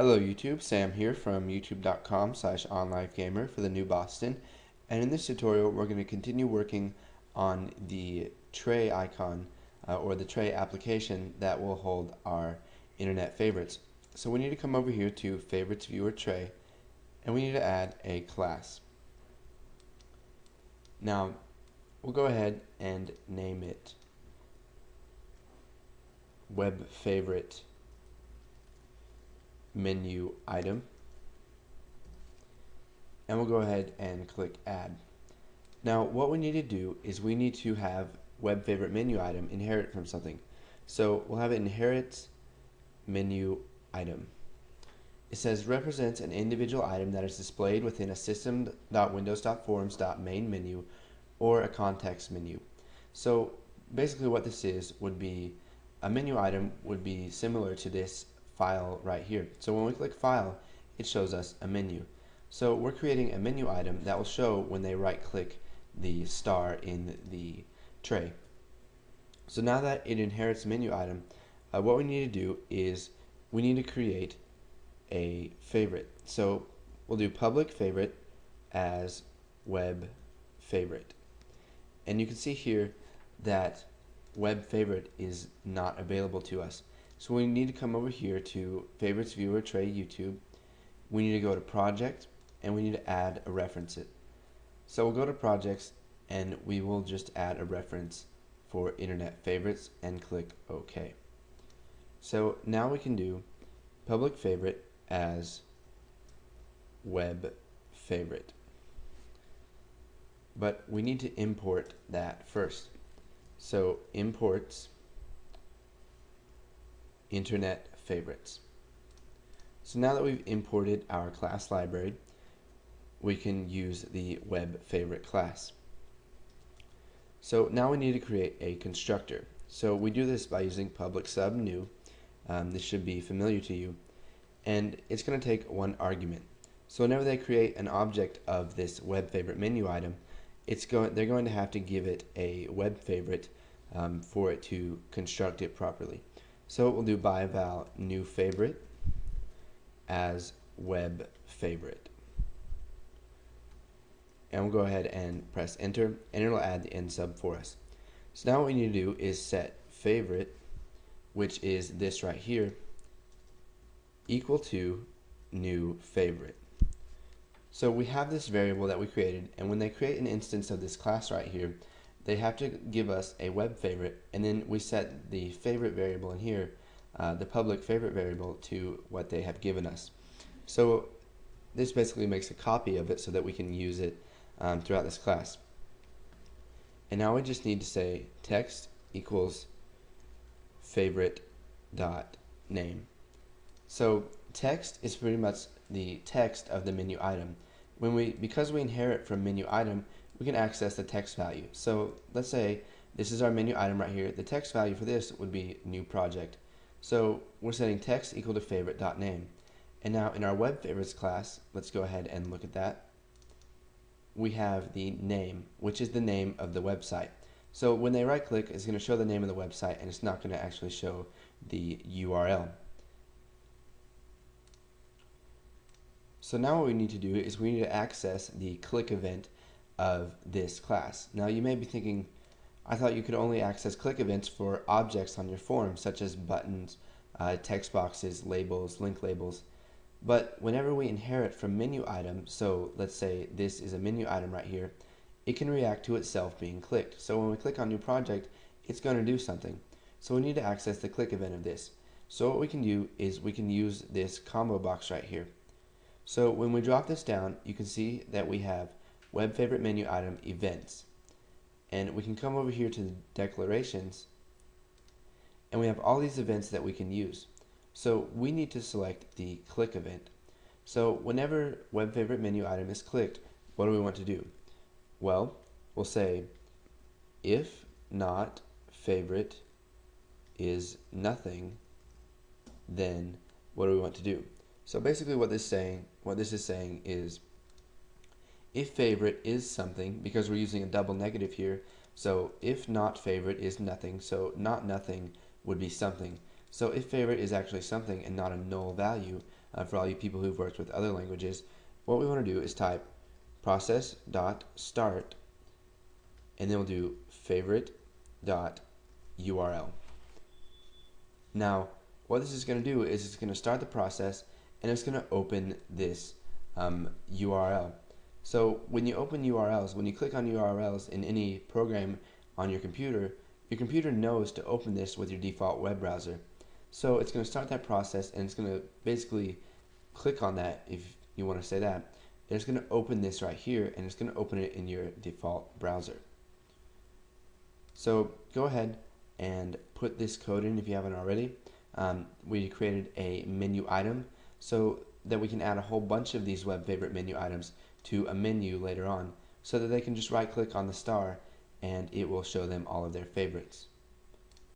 Hello YouTube, Sam here from youtube.com/onlivegamer for the New Boston, and in this tutorial we're going to continue working on the tray icon or the tray application that will hold our internet favorites. So we need to come over here to Favorites Viewer Tray, and we need to add a class. Now we'll go ahead and name it Web Favorite Menu Item, and we'll go ahead and click Add. Now what we need to do is we need to have Web Favorite Menu Item inherit from something. So we'll have it inherit menu item. It says represents an individual item that is displayed within a system.windows.forms.main menu or a context menu. So basically what this is would be a menu item would be similar to this file right here. So when we click File, it shows us a menu. So we're creating a menu item that will show when they right click the star in the tray. So now that it inherits menu item, what we need to do is we need to create a favorite. So we'll do public favorite as web favorite. And you can see here that web favorite is not available to us. So we need to come over here to Favorites Viewer Tray YouTube. We need to go to Project and we need to add a reference it. So we'll go to Projects and we will just add a reference for Internet Favorites and click OK. So now we can do public favorite as web favorite. But we need to import that first. So imports Internet Favorites. So now that we've imported our class library, we can use the web favorite class. So now we need to create a constructor. So we do this by using public sub new. This should be familiar to you, and it's going to take one argument. So whenever they create an object of this web favorite menu item, they're going to have to give it a web favorite for it to construct it properly. So we'll do by val new favorite as web favorite. And we'll go ahead and press enter, and it'll add the end sub for us. So now what we need to do is set favorite, which is this right here, equal to new favorite. So we have this variable that we created, and when they create an instance of this class right here, they have to give us a web favorite, and then we set the favorite variable in here, the public favorite variable, to what they have given us. So this basically makes a copy of it so that we can use it throughout this class. And now we just need to say text equals favorite dot name. So text is pretty much the text of the menu item. Because we inherit from menu item, we can access the text value. So let's say this is our menu item right here. The text value for this would be new project. So we're setting text equal to favorite.name. And now in our web favorites class, let's go ahead and look at that. We have the name, which is the name of the website. So when they right click, it's going to show the name of the website, and it's not going to actually show the URL. So now what we need to do is we need to access the click event of this class. Now you may be thinking, I thought you could only access click events for objects on your form, such as buttons, text boxes, labels, link labels. But whenever we inherit from menu item, so let's say this is a menu item right here, it can react to itself being clicked. So when we click on new project, it's going to do something. So we need to access the click event of this. So what we can do is we can use this combo box right here. So when we drop this down, you can see that we have web favorite menu item events. And we can come over here to the declarations, and we have all these events that we can use. So we need to select the click event. So whenever web favorite menu item is clicked, what do we want to do? Well, we'll say if not favorite is nothing, then what do we want to do? So basically what this is saying is if favorite is something, because we're using a double negative here, so if not favorite is nothing, so not nothing would be something. So if favorite is actually something and not a null value, for all you people who've worked with other languages, what we want to do is type process.start, and then we'll do favorite.url. Now, what this is going to do is it's going to start the process, and it's going to open this URL. So when you open URLs, when you click on URLs in any program on your computer knows to open this with your default web browser. So it's going to start that process, and it's going to basically click on that, if you want to say that, and it's going to open this right here, and it's going to open it in your default browser. So go ahead and put this code in if you haven't already. We created a menu item so that we can add a whole bunch of these web favorite menu items to a menu later on, so that they can just right click on the star and it will show them all of their favorites.